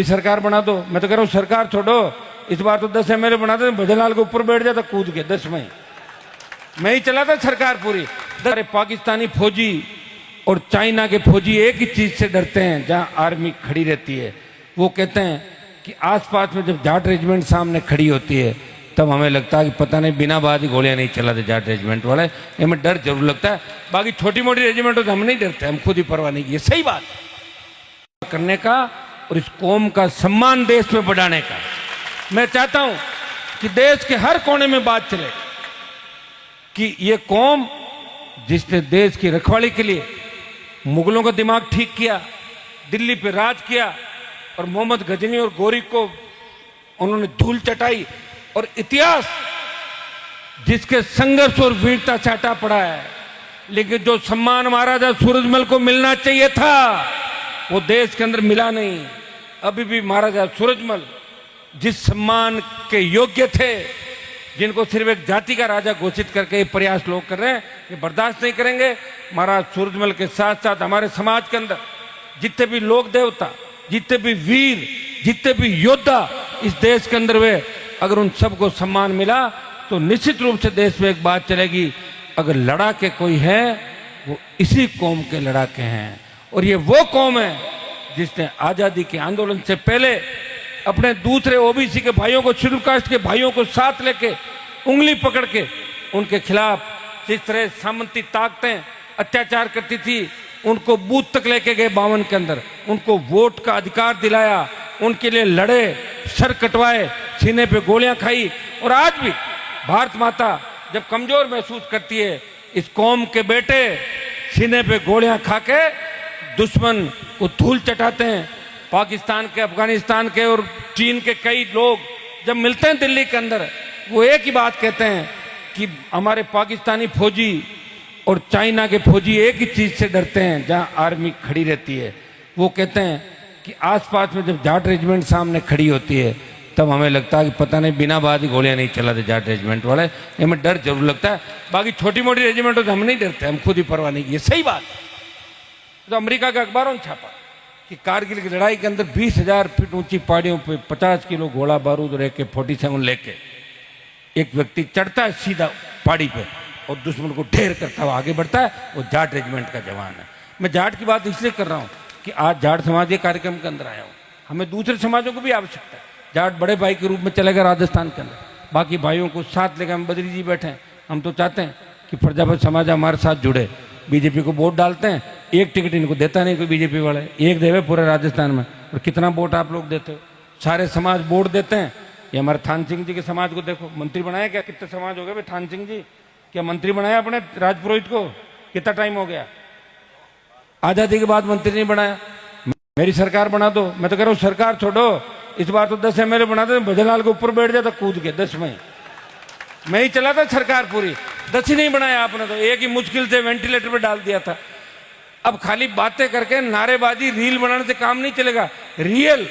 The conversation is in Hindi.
सरकार बना दो। मैं तो कह रहा हूँ सरकार छोड़ो, इस बार तो 10 MLA बना दो, भजनलाल के ऊपर बैठ जाता कूद के 10 में मैं ही चलाता सरकार पूरी। पाकिस्तानी फौजी और चाइना के फौजी एक ही चीज से डरते हैं, जहां आर्मी खड़ी रहती है। वो कहते हैं कि आसपास में जब जाट रेजिमेंट सामने खड़ी होती है तब हमें लगता है कि पता नहीं बिना बात ही गोलियां नहीं चलाते जाट रेजिमेंट वाले, हमें डर जरूर लगता है। बाकी छोटी मोटी रेजिमेंट हो तो हम नहीं डरते, हम खुद ही परवाह नहीं की। सही बात करने का और इस कौम का सम्मान देश में बढ़ाने का मैं चाहता हूं कि देश के हर कोने में बात चले कि ये कौम जिसने देश की रखवाली के लिए मुगलों का दिमाग ठीक किया, दिल्ली पे राज किया और मोहम्मद गजनी और गोरी को उन्होंने धूल चटाई, और इतिहास जिसके संघर्ष और वीरता चाटा पड़ा है, लेकिन जो सम्मान महाराजा सूरजमल को मिलना चाहिए था वो देश के अंदर मिला नहीं। अभी भी महाराजा सूरजमल जिस सम्मान के योग्य थे, जिनको सिर्फ एक जाति का राजा घोषित करके ये प्रयास लोग कर रहे हैं, ये बर्दाश्त नहीं करेंगे। महाराज सूरजमल के साथ साथ हमारे समाज के अंदर जितने भी लोक देवता, जितने भी वीर, जितने भी योद्धा इस देश के अंदर हुए, अगर उन सबको सम्मान मिला तो निश्चित रूप से देश में एक बात चलेगी, अगर लड़ाके कोई है वो इसी कौम के लड़ाके हैं। और ये वो कौम है जिसने आजादी के आंदोलन से पहले अपने दूसरे ओबीसी के भाइयों को, शेड्यूल कास्ट के भाइयों को साथ लेके उंगली पकड़ के उनके खिलाफ जिस तरह सामंती ताकतें अत्याचार करती थी, उनको बूथ तक लेके गए 52 के अंदर, उनको वोट का अधिकार दिलाया, उनके लिए लड़े, सर कटवाए, सीने पे गोलियां खाई। और आज भी भारत माता जब कमजोर महसूस करती है, इस कौम के बेटे सीने पे गोलियां खा के दुश्मन को धूल चटाते हैं। पाकिस्तान के, अफगानिस्तान के और चीन के कई लोग जब मिलते हैं दिल्ली के अंदर, वो एक ही बात कहते हैं कि हमारे पाकिस्तानी फौजी और चाइना के फौजी एक ही चीज से डरते हैं, जहां आर्मी खड़ी रहती है। वो कहते हैं कि आसपास में जब जाट रेजिमेंट सामने खड़ी होती है तब हमें लगता है कि पता नहीं बिना बात ही गोलियां नहीं चलाते जाट रेजिमेंट वाले, हमें डर जरूर लगता है। बाकी छोटी मोटी रेजिमेंट हो तो हम नहीं डरते, हम खुद ही परवाह नहीं की। सही बात। तो अमेरिका के अखबारों ने छापा कि कारगिल की लड़ाई के अंदर 20,000 फीट ऊंची पहाड़ियों पे 50 किलो गोला बारूद और AK-47 लेके एक व्यक्ति चढ़ता है सीधा पहाड़ी पे और दुश्मन को ढेर करता हुआ आगे बढ़ता है। वो जाट रेजिमेंट का जवान है। मैं जाट की बात इसलिए कर रहा हूँ कि आज जाट समाज के कार्यक्रम के अंदर आया हूँ, हमें दूसरे समाजों को भी आवश्यकता है। जाट बड़े भाई के रूप में चलेगा राजस्थान के अंदर, बाकी भाइयों को साथ लेकर हम बद्री जी बैठे हैं। हम तो चाहते हैं कि प्रजापति समाज हमारे साथ जुड़े। बीजेपी को वोट डालते हैं, एक टिकट इनको देता नहीं कोई बीजेपी वाले, एक देवे पूरे राजस्थान में। और कितना वोट आप लोग देते हो, सारे समाज वोट देते हैं। ये हमारे थान सिंह जी के समाज को देखो, मंत्री बनाया क्या? कितने समाज हो गए भाई? थान सिंह जी क्या मंत्री बनाया अपने राजपुरोहित को? कितना टाइम हो गया? आजादी के बाद मंत्री नहीं बनाया। मेरी सरकार बना दो। मैं तो कह रहा हूँ सरकार छोड़ो, इस बार तो 10 MLA बना दो, भजनलाल के ऊपर बैठ जाता कूद के 10 में मैं ही चलाता सरकार पूरी। 10 ही नहीं बनाया आपने, तो एक ही मुश्किल से वेंटिलेटर पे डाल दिया था। अब खाली बातें करके नारेबाजी, रील बनाने से काम नहीं चलेगा। रियल